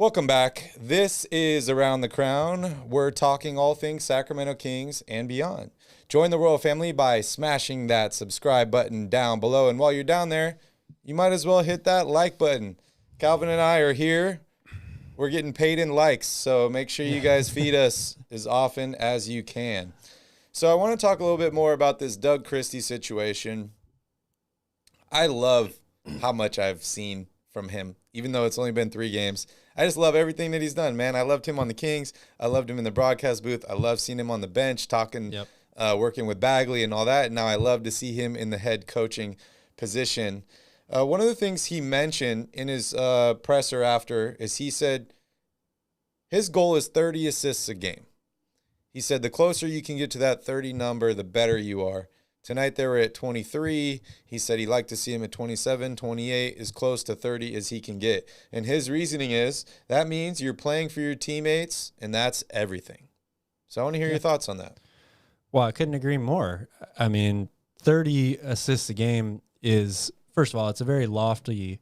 Welcome back. This is Around the Crown. We're talking all things Sacramento Kings and beyond. Join the royal family by smashing that subscribe button down below. And while you're down there, you might as well hit that like button. Calvin and I are here. We're getting paid in likes, so make sure you guys feed us as often as you can. So I want to talk a little bit more about this Doug Christie situation. I love how much I've seen from him, even though it's only been 3 games. I just love everything that he's done, man. I loved him on the Kings. I loved him in the broadcast booth. I love seeing him on the bench talking, working with Bagley and all that. And now I love to see him in the head coaching position. One of the things he mentioned in his presser after is he said his goal is 30 assists a game. He said the closer you can get to that 30 number, the better you are. Tonight they were at 23. He said he'd like to see him at 27, 28, as close to 30 as he can get. And his reasoning is that means you're playing for your teammates, and that's everything. So I want to hear your thoughts on that. Well, I couldn't agree more. I mean, 30 assists a game is, first of all, it's a very lofty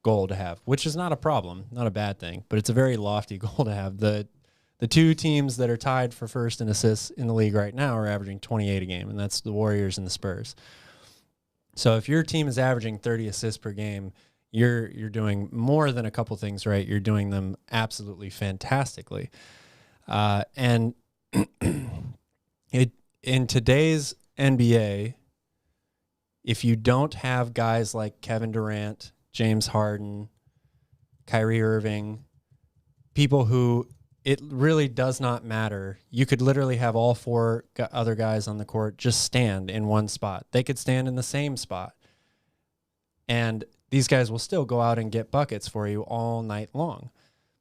goal to have, which is not a problem, not a bad thing, but it's a very lofty goal to have. The 2 teams that are tied for first in assists in the league right now are averaging 28 a game, and that's the Warriors and the Spurs. So if your team is averaging 30 assists per game, you're doing more than a couple things right. You're doing them absolutely fantastically. And in today's NBA, if you don't have guys like Kevin Durant, James Harden, Kyrie Irving, people who it really does not matter. You could literally have all 4 other guys on the court just stand in one spot. They could stand in the same spot. And these guys will still go out and get buckets for you all night long.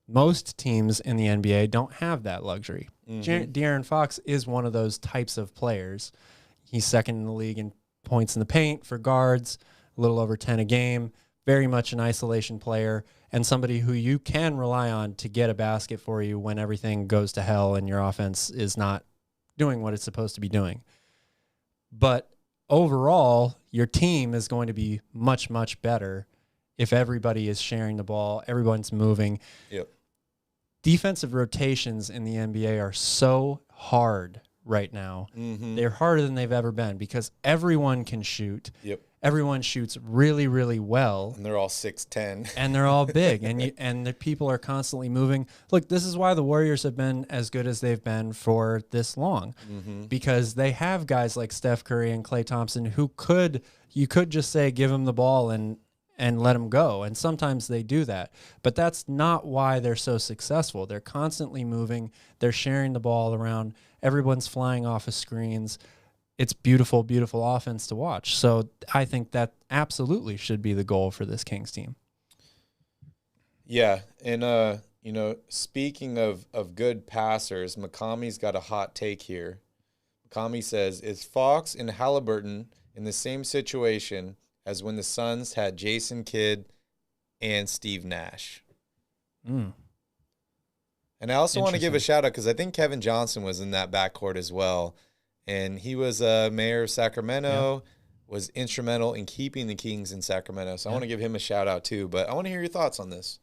Most teams in the NBA don't have that luxury. De'Aaron Fox is one of those types of players. He's second in the league in points in the paint for guards, a little over 10 a game, very much an isolation player, and somebody who you can rely on to get a basket for you when everything goes to hell and your offense is not doing what it's supposed to be doing. But overall, your team is going to be much, much better if everybody is sharing the ball, everyone's moving. Yep. Defensive rotations in the NBA are so hard right now. They're harder than they've ever been because everyone can shoot. Yep. Everyone shoots really, really well. And they're all 6'10". And they're all big. And the people are constantly moving. Look, this is why the Warriors have been as good as they've been for this long. Because they have guys like Steph Curry and Klay Thompson who you could just say, give them the ball and let them go. And sometimes they do that. But that's not why they're so successful. They're constantly moving. They're sharing the ball around. Everyone's flying off of screens. It's beautiful, beautiful offense to watch. So I think that absolutely should be the goal for this Kings team. Yeah, and speaking of good passers, McCammy's got a hot take here. McCammy says, is Fox and Haliburton in the same situation as when the Suns had Jason Kidd and Steve Nash? And I also want to give a shout out because I think Kevin Johnson was in that backcourt as well. And he was mayor of Sacramento, was instrumental in keeping the Kings in Sacramento. So I want to give him a shout out too. But I want to hear your thoughts on this.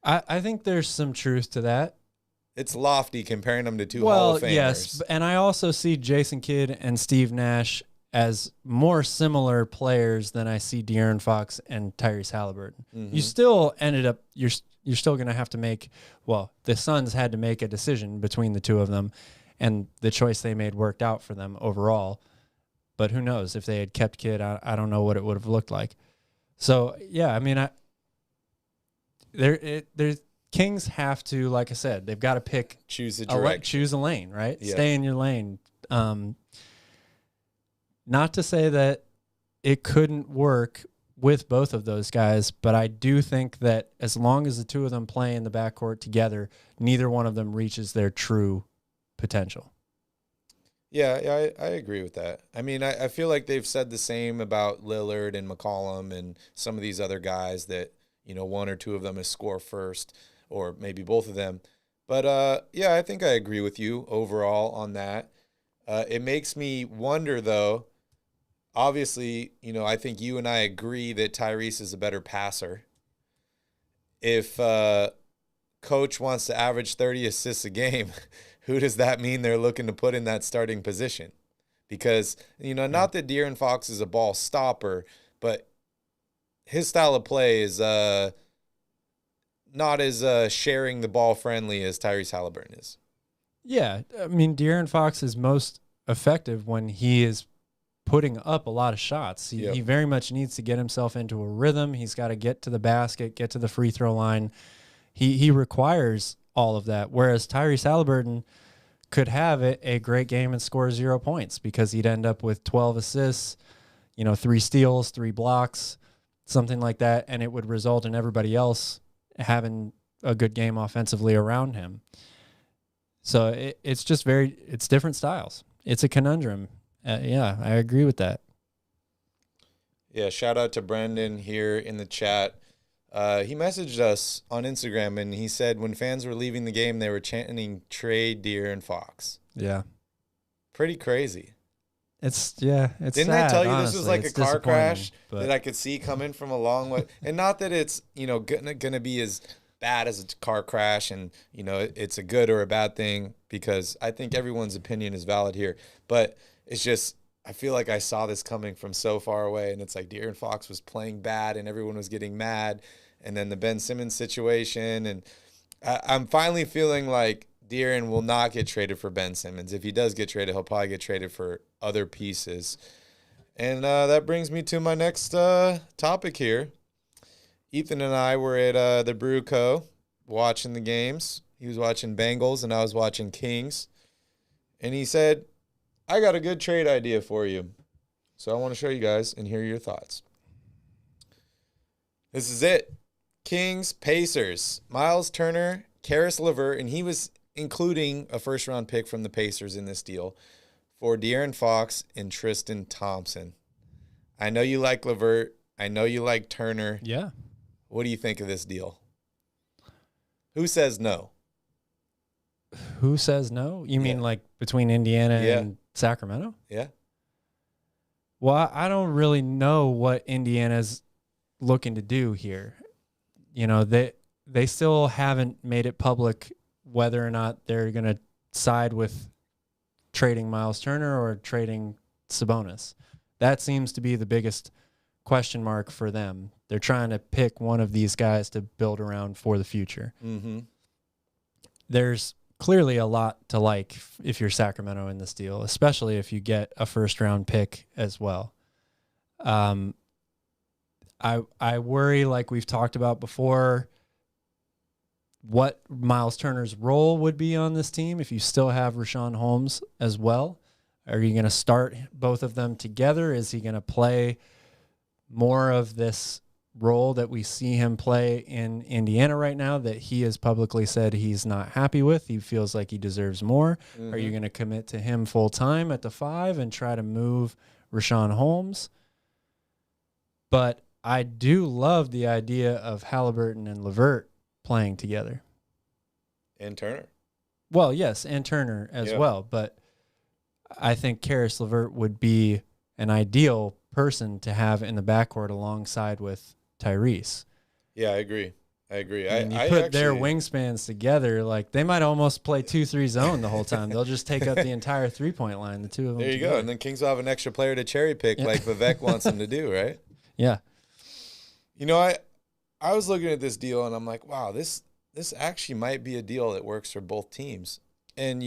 I think there's some truth to that. It's lofty comparing them to 2 Hall of Famers. Yes, and I also see Jason Kidd and Steve Nash as more similar players than I see De'Aaron Fox and Tyrese Haliburton. You still ended up you're still going to have to make, well, the Suns had to make a decision between the 2 of them, and the choice they made worked out for them overall. But who knows? If they had kept Kidd, I don't know what it would have looked like. So, yeah, I mean, there's Kings have to, like I said, they've got to choose a direction. Choose a lane, right? Yeah. Stay in your lane. Not to say that it couldn't work with both of those guys, but I do think that as long as the 2 of them play in the backcourt together, neither one of them reaches their true potential. Yeah, I agree with that. I mean, I feel like they've said the same about Lillard and McCollum and some of these other guys that, 1 or 2 of them is score first, or maybe both of them. But, yeah, I think I agree with you overall on that. It makes me wonder, though, obviously, I think you and I agree that Tyrese is a better passer. if coach wants to average 30 assists a game, who does that mean they're looking to put in that starting position? Because, not that De'Aaron Fox is a ball stopper, but his style of play is not as sharing the ball friendly as Tyrese Haliburton is. Yeah, I mean, De'Aaron Fox is most effective when he is putting up a lot of shots. He very much needs to get himself into a rhythm. He's got to get to the basket, get to the free throw line. He requires all of that, whereas Tyrese Haliburton could have a great game and score 0 points because he'd end up with 12 assists, 3 steals, 3 blocks, something like that, and it would result in everybody else having a good game offensively around him. So it's just it's different styles. It's a conundrum. Yeah, I agree with that. Yeah, shout out to Brendan here in the chat. He messaged us on Instagram, and he said when fans were leaving the game, they were chanting "Trade De'Aaron Fox." Yeah. Pretty crazy. It's Didn't sad, I tell you honestly. this was like It's a car crash but that I could see coming from a long way? And not that it's, gonna be as bad as a car crash and, it's a good or a bad thing, because I think everyone's opinion is valid here. But it's just, I feel like I saw this coming from so far away, and it's like De'Aaron Fox was playing bad and everyone was getting mad. And then the Ben Simmons situation. And I'm finally feeling like De'Aaron will not get traded for Ben Simmons. If he does get traded, he'll probably get traded for other pieces. And that brings me to my next topic here. Ethan and I were at the Brew Co. watching the games. He was watching Bengals and I was watching Kings. And he said, I got a good trade idea for you. So I want to show you guys and hear your thoughts. This is it. Kings, Pacers, Miles Turner, Caris LeVert, and he was including a first-round pick from the Pacers in this deal for De'Aaron Fox and Tristan Thompson. I know you like LeVert. I know you like Turner. Yeah. What do you think of this deal? Who says no? Who says no? You mean like between Indiana and Sacramento? Yeah. Well, I don't really know what Indiana's looking to do here. They still haven't made it public whether or not they're going to side with trading Miles Turner or trading Sabonis. That seems to be the biggest question mark for them. They're trying to pick one of these guys to build around for the future. Mm-hmm. There's clearly a lot to like if you're Sacramento in this deal, especially if you get a first-round pick as well. I worry, like we've talked about before, what Miles Turner's role would be on this team if you still have Richaun Holmes as well. Are you going to start both of them together? Is he going to play more of this role that we see him play in Indiana right now that he has publicly said he's not happy with? He feels like he deserves more. Mm-hmm. Are you going to commit to him full time at the 5 and try to move Richaun Holmes? But I do love the idea of Haliburton and LeVert playing together. And Turner. Well, yes, and Turner as well. But I think Caris LeVert would be an ideal person to have in the backcourt alongside with Tyrese. Yeah, I agree. And you put their wingspans together, like they might almost play 2-3 zone the whole time. They'll just take up the entire 3-point line, the two of them. There you go. And then Kings will have an extra player to cherry pick like Vivek wants them to do, right? Yeah. I was looking at this deal and I'm like, wow, this actually might be a deal that works for both teams. And,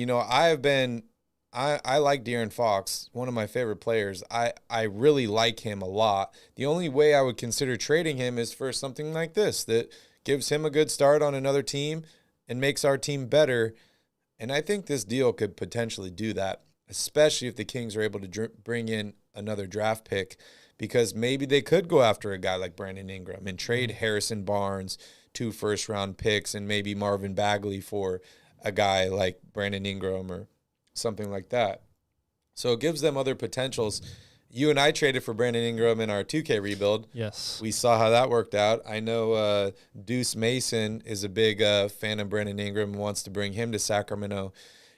I like De'Aaron Fox, one of my favorite players. I really like him a lot. The only way I would consider trading him is for something like this that gives him a good start on another team and makes our team better. And I think this deal could potentially do that, especially if the Kings are able to bring in another draft pick, because maybe they could go after a guy like Brandon Ingram and trade Harrison Barnes, 2 first-round picks, and maybe Marvin Bagley for a guy like Brandon Ingram or something like that. So it gives them other potentials. You and I traded for Brandon Ingram in our 2K rebuild. Yes. We saw how that worked out. I know Deuce Mason is a big fan of Brandon Ingram and wants to bring him to Sacramento.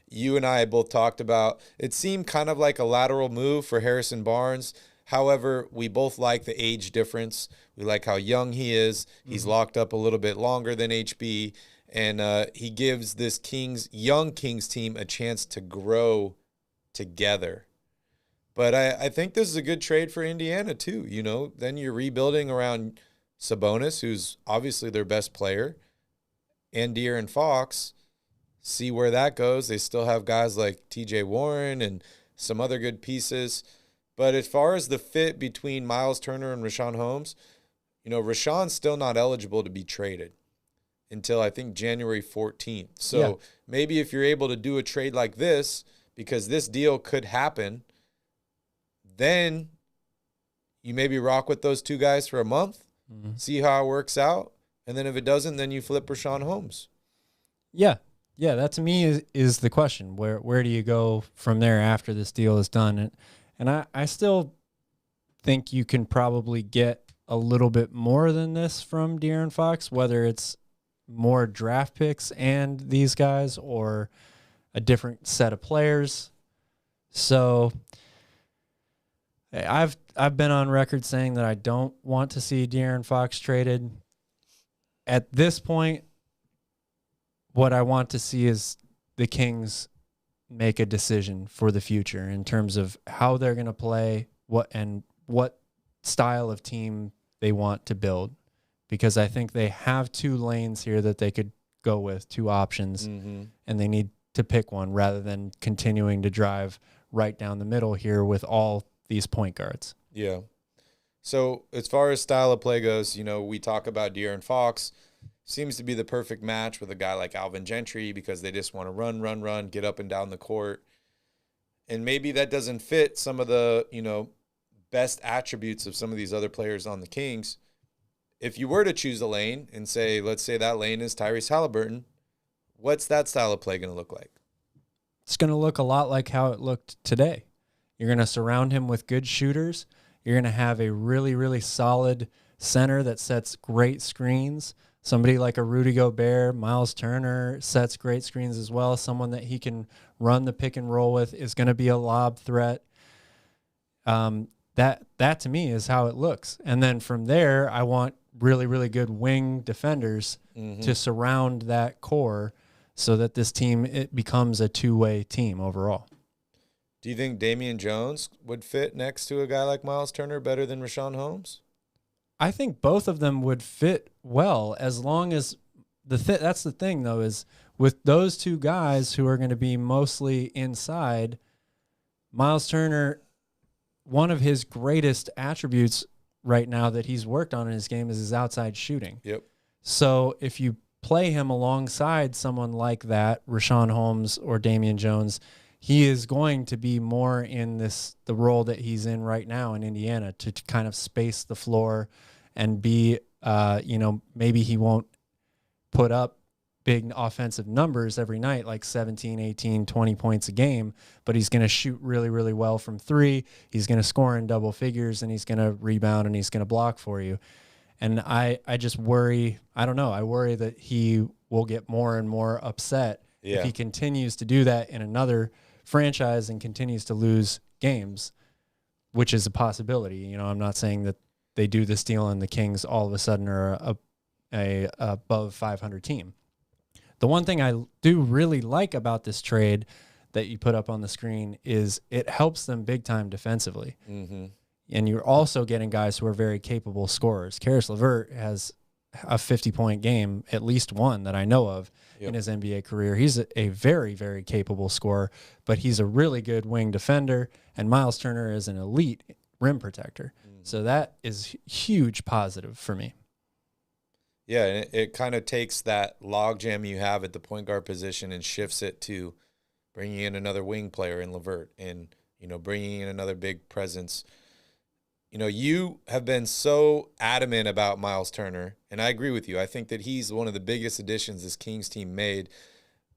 You and I both talked about it seemed kind of like a lateral move for Harrison Barnes, However, we both like the age difference. We like how young he is. He's locked up a little bit longer than HB, and he gives this young Kings team a chance to grow together. But I think this is a good trade for Indiana too. You know, then you're rebuilding around Sabonis, who's obviously their best player, and De'Aaron Fox. See where that goes. They still have guys like TJ Warren and some other good pieces. But as far as the fit between Miles Turner and Richaun Holmes, you know, Richaun's still not eligible to be traded until I think January 14th. So maybe if you're able to do a trade like this, because this deal could happen, then you maybe rock with those two guys for a month, see how it works out. And then if it doesn't, then you flip Richaun Holmes. Yeah. Yeah, that to me is the question. Where do you go from there after this deal is done? And I still think you can probably get a little bit more than this from De'Aaron Fox, whether it's more draft picks and these guys or a different set of players. So I've been on record saying that I don't want to see De'Aaron Fox traded. At this point, what I want to see is the Kings make a decision for the future in terms of how they're going to play, what style of team they want to build, because I think they have two lanes here that they could go with, two options, and they need to pick one rather than continuing to drive right down the middle here with all these point guards. Yeah. So as far as style of play goes, you know, we talk about De'Aaron Fox. Seems to be the perfect match with a guy like Alvin Gentry because they just want to run, get up and down the court. And maybe that doesn't fit some of the, you know, best attributes of some of these other players on the Kings. If you were to choose a lane and say, let's say that lane is Tyrese Haliburton, what's that style of play going to look like? It's going to look a lot like how it looked today. You're going to surround him with good shooters. You're going to have a really, really solid center that sets great screens. Somebody like a Rudy Gobert, Miles Turner sets great screens as well. Someone that he can run the pick and roll with is going to be a lob threat. That to me is how it looks. And then from there, I want really, really good wing defenders to surround that core so that this team, it becomes a two-way team overall. Do you think Damian Jones would fit next to a guy like Miles Turner better than Richaun Holmes? I think both of them would fit well as long as that's the thing, though, is with those two guys who are going to be mostly inside, Miles Turner, one of his greatest attributes right now that he's worked on in his game is his outside shooting. Yep. So if you play him alongside someone like that, Richaun Holmes or Damian Jones, he is going to be more in the role that he's in right now in Indiana to kind of space the floor and be, maybe he won't put up big offensive numbers every night, like 17, 18, 20 points a game, but he's going to shoot really, really well from three. He's going to score in double figures, and he's going to rebound, and he's going to block for you. And I just worry, I worry that he will get more and more upset if he continues to do that in another franchise and continues to lose games, which is a possibility. You know, I'm not saying that they do this deal and the Kings all of a sudden are a above 500 team. The one thing I do really like about this trade that you put up on the screen is it helps them big time defensively. And you're also getting guys who are very capable scorers. Caris LeVert has a 50-point game, at least one that I know of in his NBA career. He's a very, very capable scorer, but he's a really good wing defender, and Miles Turner is an elite rim protector. So that is huge positive for me. Yeah, and it kind of takes that logjam you have at the point guard position and shifts it to bringing in another wing player in LeVert and, you know, bringing in another big presence. You know, you have been so adamant about Miles Turner, and I agree with you. I think that he's one of the biggest additions this Kings team made,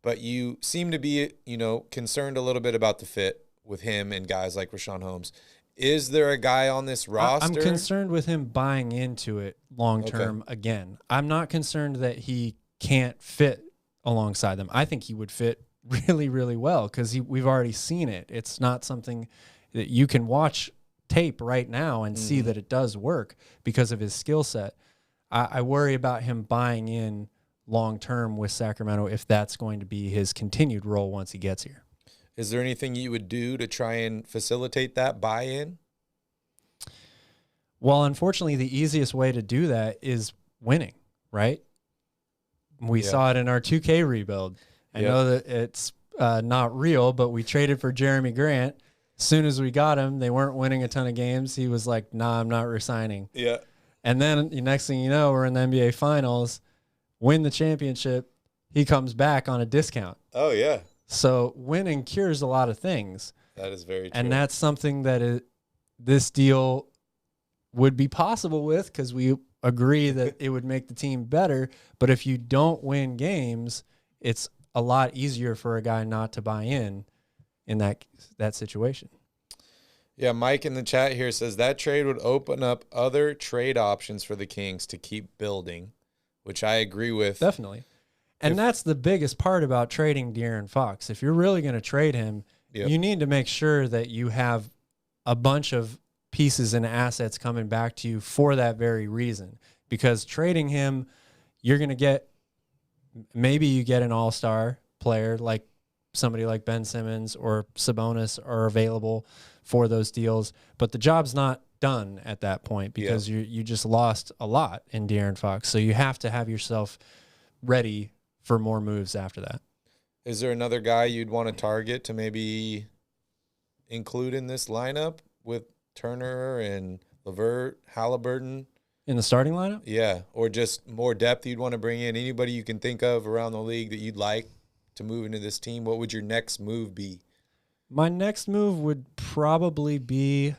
but you seem to be, you know, concerned a little bit about the fit with him and guys like Richaun Holmes. Is there a guy on this roster? I'm concerned with him buying into it long-term again. I'm not concerned that he can't fit alongside them. I think he would fit really, really well because we've already seen it. It's not something that you can watch tape right now and see that it does work because of his skill set. I worry about him buying in long-term with Sacramento if that's going to be his continued role once he gets here. Is there anything you would do to try and facilitate that buy-in? Well, unfortunately, the easiest way to do that is winning, right? We saw it in our 2K rebuild. I know that it's not real, but we traded for Jeremy Grant. As soon as we got him, they weren't winning a ton of games. He was like, nah, I'm not resigning. Yeah. And then the next thing you know, we're in the NBA Finals, win the championship. He comes back on a discount. Oh, yeah. So winning cures a lot of things. That is very true. And that's something that this deal would be possible with because we agree that it would make the team better. But if you don't win games, it's a lot easier for a guy not to buy in that situation. Yeah, Mike in the chat here says that trade would open up other trade options for the Kings to keep building, which I agree with. Definitely. And that's the biggest part about trading De'Aaron Fox. If you're really going to trade him, you need to make sure that you have a bunch of pieces and assets coming back to you for that very reason. Because trading him, you're going to get, maybe you get an all-star player like somebody like Ben Simmons or Sabonis are available for those deals, but the job's not done at that point because you just lost a lot in De'Aaron Fox. So you have to have yourself ready for more moves after that. Is there another guy you'd want to target to maybe include in this lineup with Turner and LeVert, Haliburton? In the starting lineup? Yeah, or just more depth you'd want to bring in? Anybody you can think of around the league that you'd like to move into this team? What would your next move be? My next move would probably be,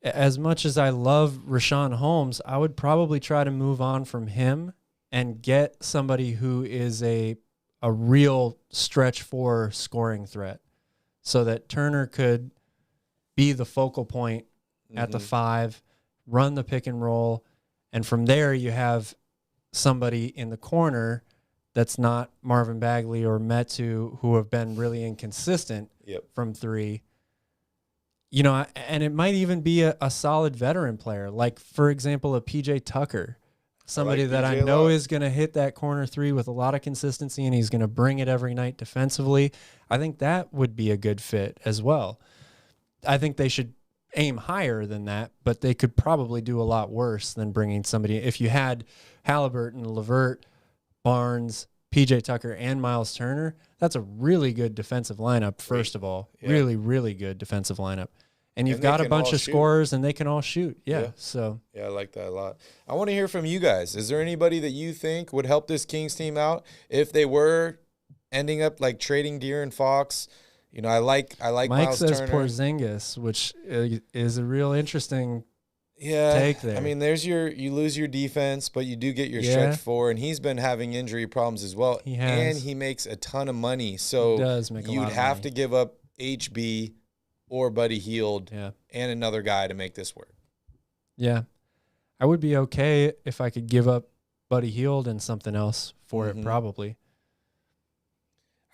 as much as I love Rashawn Holmes, I would probably try to move on from him and get somebody who is a real stretch four scoring threat so that Turner could be the focal point at the 5, run the pick and roll, and from there you have somebody in the corner that's not Marvin Bagley or Metu, who have been really inconsistent from 3. You know, and it might even be a solid veteran player, like, for example, a PJ Tucker, somebody that I know is going to hit that corner 3 with a lot of consistency, and he's going to bring it every night defensively. I think that would be a good fit as well. I think they should aim higher than that, but they could probably do a lot worse than bringing somebody. If you had Haliburton, LeVert, Barnes, PJ Tucker, and Miles Turner, that's a really good defensive lineup, first of all. Really, really good defensive lineup. And you've got a bunch of scorers, and they can all shoot. So I like that a lot. I want to hear from you guys. Is there anybody that you think would help this Kings team out if they were ending up like trading De'Aaron Fox? You know, I like Mike Miles says Turner. Porzingis, which is a real interesting take there. I mean, you lose your defense, but you do get your stretch 4, and he's been having injury problems as well. He has. And he makes a ton of money, so he does make a lot you'd of have money. to give up HB or Buddy Hield and another guy to make this work. Yeah. I would be okay if I could give up Buddy Hield and something else for it, probably.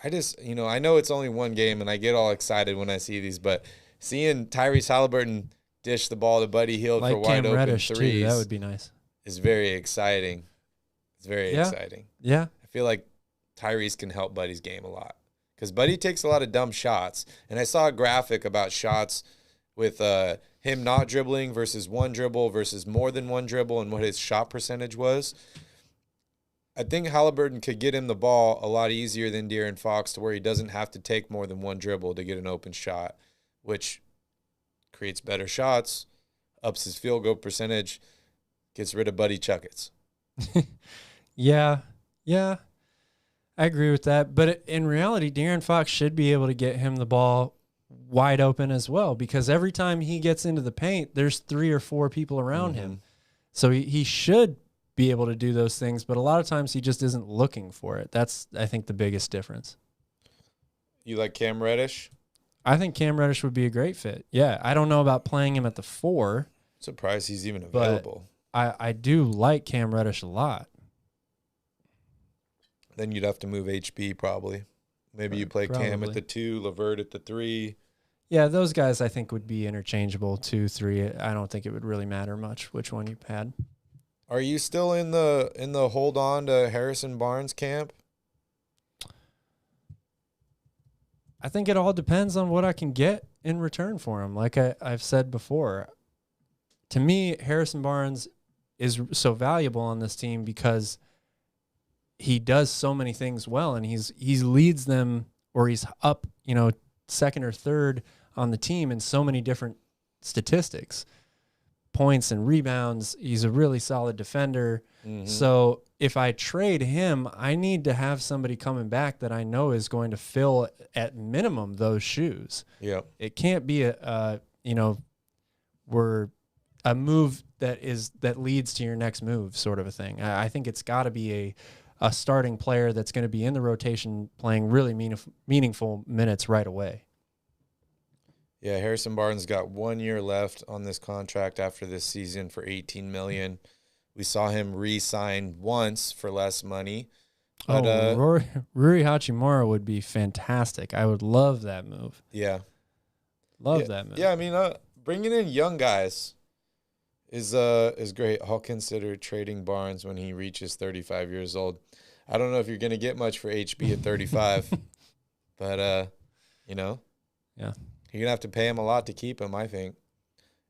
I just, I know it's only one game, and I get all excited when I see these, but seeing Tyrese Haliburton dish the ball to Buddy Hield for wide open Reddish threes too, that would be nice. Is very exciting. It's very exciting. Yeah. I feel like Tyrese can help Buddy's game a lot because Buddy takes a lot of dumb shots, and I saw a graphic about shots with him not dribbling versus one dribble versus more than one dribble and what his shot percentage was. I think Haliburton could get him the ball a lot easier than De'Aaron Fox to where he doesn't have to take more than one dribble to get an open shot, which creates better shots, ups his field goal percentage, gets rid of Buddy Chuckets. Yeah. I agree with that. But in reality, De'Aaron Fox should be able to get him the ball wide open as well because every time he gets into the paint, there's 3 or 4 people around him. So he should be able to do those things, but a lot of times he just isn't looking for it. That's, I think, the biggest difference. You like Cam Reddish? I think Cam Reddish would be a great fit. Yeah, I don't know about playing him at the 4. Surprised he's even available. I do like Cam Reddish a lot. Then you'd have to move HB probably. Maybe you play Cam at the 2, LeVert at the 3. Yeah, those guys I think would be interchangeable, 2, 3. I don't think it would really matter much which one you had. Are you still in the hold on to Harrison Barnes camp? I think it all depends on what I can get in return for him. Like I've said before, to me, Harrison Barnes is so valuable on this team because he does so many things well, and he leads them, or he's up, second or third on the team in so many different statistics, points and rebounds. He's a really solid defender. Mm-hmm. So if I trade him, I need to have somebody coming back that I know is going to fill at minimum those shoes. Yeah. It can't be a move that leads to your next move sort of a thing. I think it's got to be a starting player that's going to be in the rotation playing really meaningful minutes right away. Yeah, Harrison Barnes got 1 year left on this contract after this season for $18 million. We saw him re-sign once for less money. But, Rui Hachimura would be fantastic. I would love that move. Yeah. That move. Yeah, I mean, bringing in young guys is great. I'll consider trading Barnes when he reaches 35 years old. I don't know if you're going to get much for HB at 35, but, Yeah. You're going to have to pay him a lot to keep him, I think.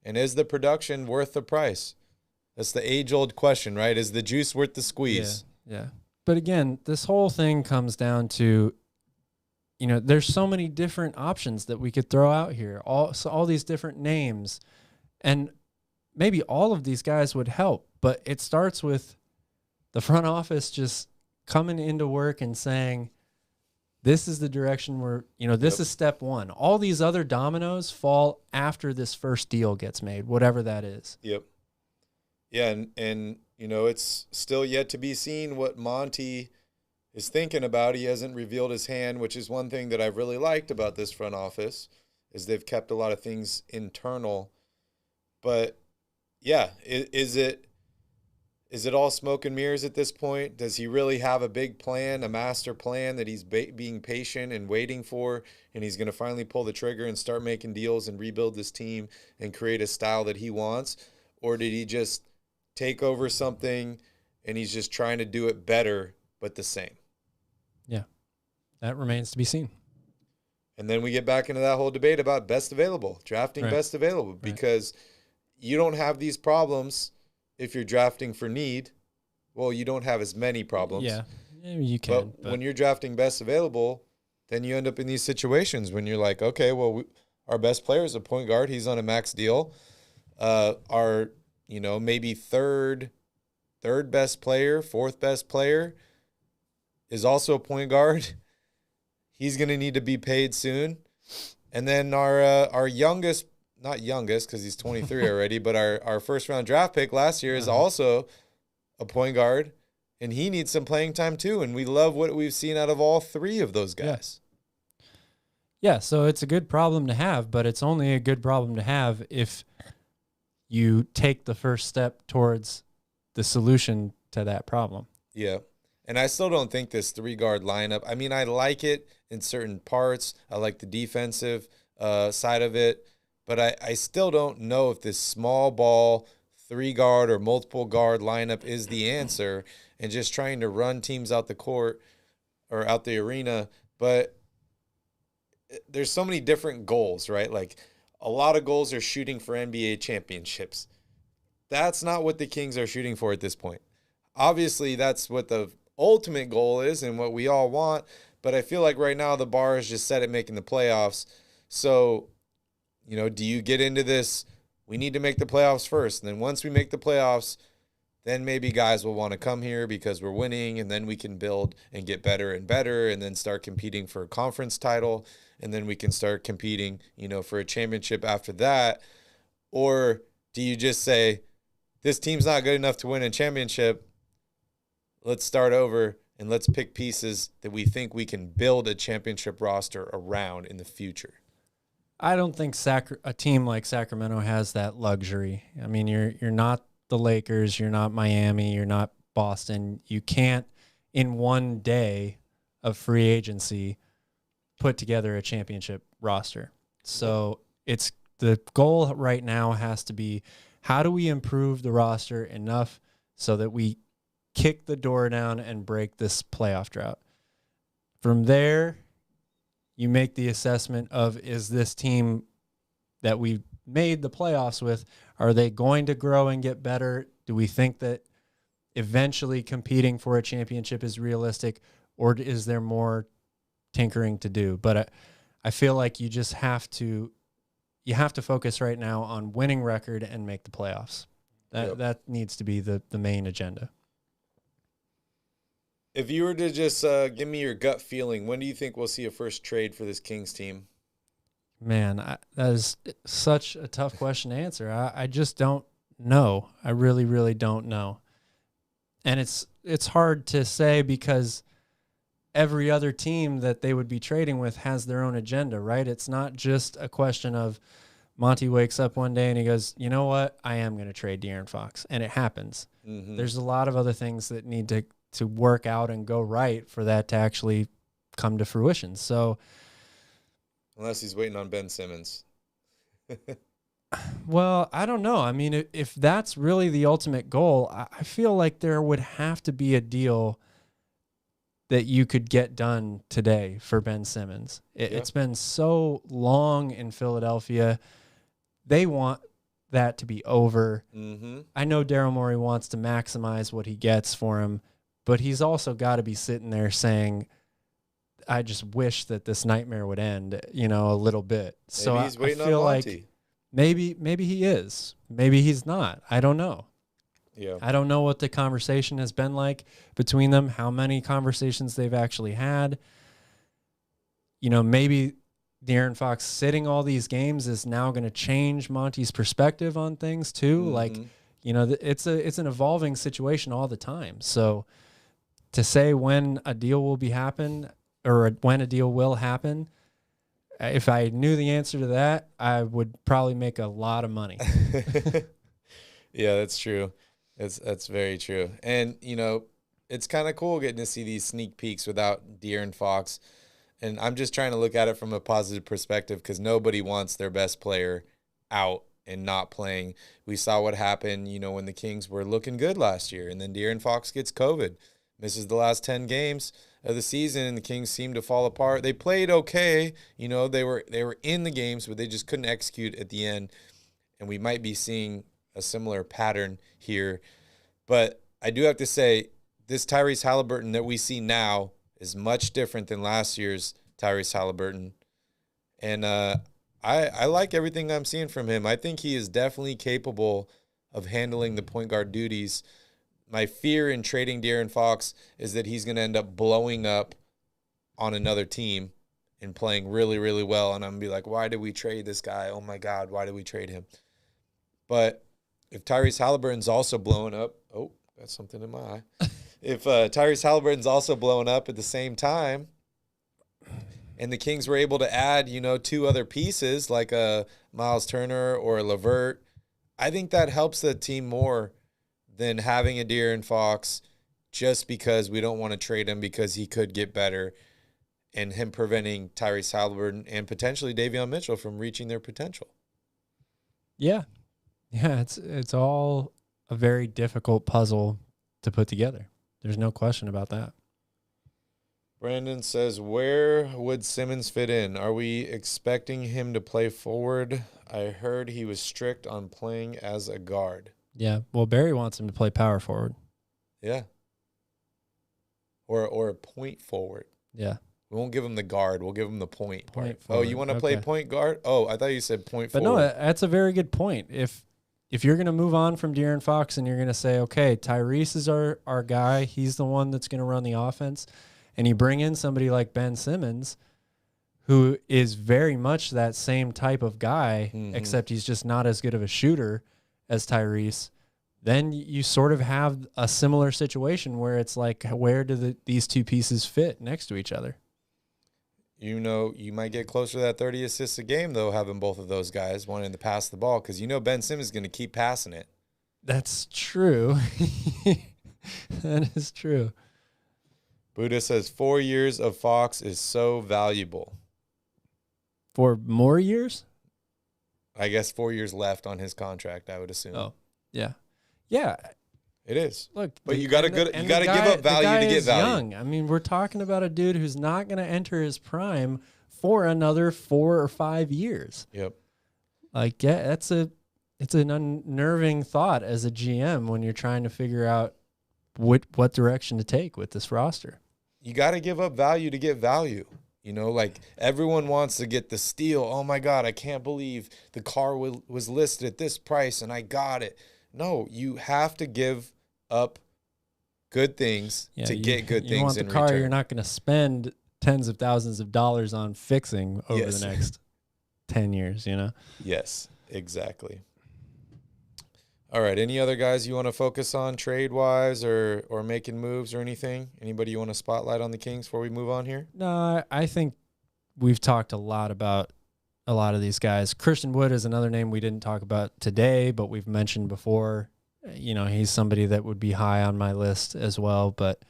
And is the production worth the price? That's the age-old question, right? Is the juice worth the squeeze? Yeah. But again, this whole thing comes down to, there's so many different options that we could throw out here, all these different names. And maybe all of these guys would help, but it starts with the front office just coming into work and saying, this is the direction this is step one. All these other dominoes fall after this first deal gets made, whatever that is. Yep. Yeah, and it's still yet to be seen what Monty is thinking about. He hasn't revealed his hand, which is one thing that I've really liked about this front office, is they've kept a lot of things internal. But yeah, is it all smoke and mirrors at this point? Does he really have a big plan, a master plan that he's being patient and waiting for, and he's going to finally pull the trigger and start making deals and rebuild this team and create a style that he wants? Or did he just take over something and he's just trying to do it better but the same? Yeah, that remains to be seen. And then we get back into that whole debate about best available, drafting best available, because you don't have these problems if you're drafting for need. Well, you don't have as many problems. Yeah, you can. But when you're drafting best available, then you end up in these situations when you're like, okay, well, our best player is a point guard. He's on a max deal. Our, maybe third best player, fourth best player is also a point guard. He's going to need to be paid soon. And then our youngest, not youngest because he's 23 already, but our first round draft pick last year is also a point guard, and he needs some playing time too. And we love what we've seen out of all three of those guys. Yeah, so it's a good problem to have, but it's only a good problem to have if you take the first step towards the solution to that problem. Yeah. And I still don't think this 3-guard lineup, I mean, I like it in certain parts. I like the defensive side of it. But I still don't know if this small ball 3-guard or multiple guard lineup is the answer, and just trying to run teams out the court or out the arena. But there's so many different goals, right? Like a lot of goals are shooting for NBA championships. That's not what the Kings are shooting for at this point. Obviously, that's what the ultimate goal is and what we all want. But I feel like right now the bar is just set at making the playoffs. So, do you get into this, we need to make the playoffs first, and then once we make the playoffs, then maybe guys will want to come here because we're winning, and then we can build and get better and better, and then start competing for a conference title, and then we can start competing, for a championship after that? Or do you just say, this team's not good enough to win a championship, let's start over, and let's pick pieces that we think we can build a championship roster around in the future? I don't think a team like Sacramento has that luxury. I mean, you're not the Lakers, you're not Miami, you're not Boston. You can't, in one day of free agency, put together a championship roster. So it's the goal right now has to be, how do we improve the roster enough so that we kick the door down and break this playoff drought? From there, you make the assessment of, is this team that we made the playoffs with, are they going to grow and get better? Do we think that eventually competing for a championship is realistic, or is there more tinkering to do? But I feel like you just have to focus right now on winning record and make the playoffs. That needs to be the main agenda. If you were to just give me your gut feeling, when do you think we'll see a first trade for this Kings team? Man, that is such a tough question to answer. I just don't know. I really, really don't know. And it's hard to say because every other team that they would be trading with has their own agenda, right? It's not just a question of Monty wakes up one day and he goes, you know what? I am going to trade De'Aaron Fox. And it happens. Mm-hmm. There's a lot of other things that need to work out and go right for that to actually come to fruition. So, unless he's waiting on Ben Simmons. Well, I don't know. I mean, if that's really the ultimate goal, I feel like there would have to be a deal that you could get done today for Ben Simmons. It's been so long in Philadelphia. They want that to be over. Mm-hmm. I know Daryl Morey wants to maximize what he gets for him, but he's also got to be sitting there saying, I just wish that this nightmare would end, a little bit. So maybe he's waiting I feel on Monty. Like maybe he is. Maybe he's not. I don't know. Yeah. I don't know what the conversation has been like between them, how many conversations they've actually had. Maybe De'Aaron Fox sitting all these games is now going to change Monty's perspective on things too. Mm-hmm. Like, it's an evolving situation all the time. So to say when a deal will happen, if I knew the answer to that, I would probably make a lot of money. Yeah, that's true. That's very true. And, it's kind of cool getting to see these sneak peeks without De'Aaron Fox. And I'm just trying to look at it from a positive perspective because nobody wants their best player out and not playing. We saw what happened, when the Kings were looking good last year. And then De'Aaron Fox gets COVID, misses the last 10 games of the season, and the Kings seemed to fall apart. They played okay. They were in the games, but they just couldn't execute at the end. And we might be seeing a similar pattern here. But I do have to say, this Tyrese Haliburton that we see now is much different than last year's Tyrese Haliburton. And I like everything I'm seeing from him. I think he is definitely capable of handling the point guard duties. My fear in trading De'Aaron Fox is that he's going to end up blowing up on another team and playing really, really well. And I'm going to be like, why did we trade this guy? Oh, my God, why did we trade him? But if Tyrese Haliburton's also blowing up, oh, got something in my eye. If Tyrese Haliburton's also blowing up at the same time and the Kings were able to add, 2 other pieces like a Miles Turner or a LeVert, I think that helps the team more than having a De'Aaron Fox just because we don't want to trade him because he could get better and him preventing Tyrese Haliburton and potentially Davion Mitchell from reaching their potential. Yeah. Yeah, it's all a very difficult puzzle to put together. There's no question about that. Brandon says, where would Simmons fit in? Are we expecting him to play forward? I heard he was strict on playing as a guard. Yeah, well, Barry wants him to play power forward. Yeah. Or a point forward. Yeah. We won't give him the guard. We'll give him the point part. Forward. Oh, you want to play point guard? Oh, I thought you said point but forward. But no, that's a very good point. If you're going to move on from De'Aaron Fox and you're going to say, okay, Tyrese is our guy, he's the one that's going to run the offense, and you bring in somebody like Ben Simmons, who is very much that same type of guy, except he's just not as good of a shooter as Tyrese, then you sort of have a similar situation where it's like, where do these two pieces fit next to each other? You might get closer to that 30 assists a game, though, having both of those guys wanting to pass the ball because Ben Simmons is going to keep passing it. That's true. That is true. Buddha says 4 years of Fox is so valuable. For more years? I guess 4 years left on his contract, I would assume. Oh, yeah. Yeah. It is. Look, but you got to give up value to get value. Young. I mean, we're talking about a dude who's not going to enter his prime for another 4 or 5 years. Yep. Like, yeah, it's an unnerving thought as a GM when you're trying to figure out what direction to take with this roster. You got to give up value to get value. You know, like everyone wants to get the steal. Oh my God, I can't believe the car was listed at this price and I got it. No, you have to give up good things to get good things in return. You want the car you're not going to spend tens of thousands of dollars on fixing over the next 10 years, you know? Yes, exactly. All right, any other guys you want to focus on trade-wise or making moves or anything? Anybody you want to spotlight on the Kings before we move on here? No, I think we've talked a lot about a lot of these guys. Christian Wood is another name we didn't talk about today, but we've mentioned before. You know, he's somebody that would be high on my list as well. But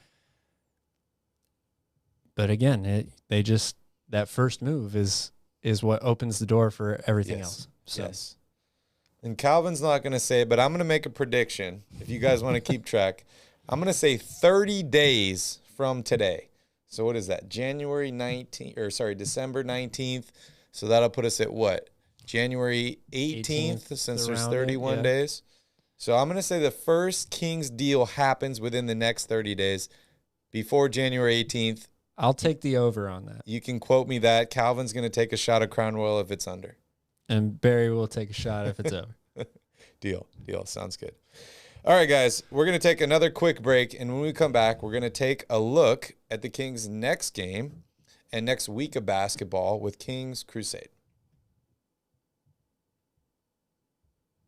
again, that first move is what opens the door for everything else. So. Yes. And Calvin's not going to say it, but I'm going to make a prediction. If you guys want to keep track, I'm going to say 30 days from today. So what is that? December 19th. So that'll put us at what? January 18th since there's 31 days. So I'm going to say the first Kings deal happens within the next 30 days before January 18th. I'll take the over on that. You can quote me that. Calvin's going to take a shot of Crown Royal if it's under. And Barry will take a shot if it's over. Deal. Sounds good. All right, guys, we're going to take another quick break. And when we come back, we're going to take a look at the Kings' next game and next week of basketball with Kings Crusade.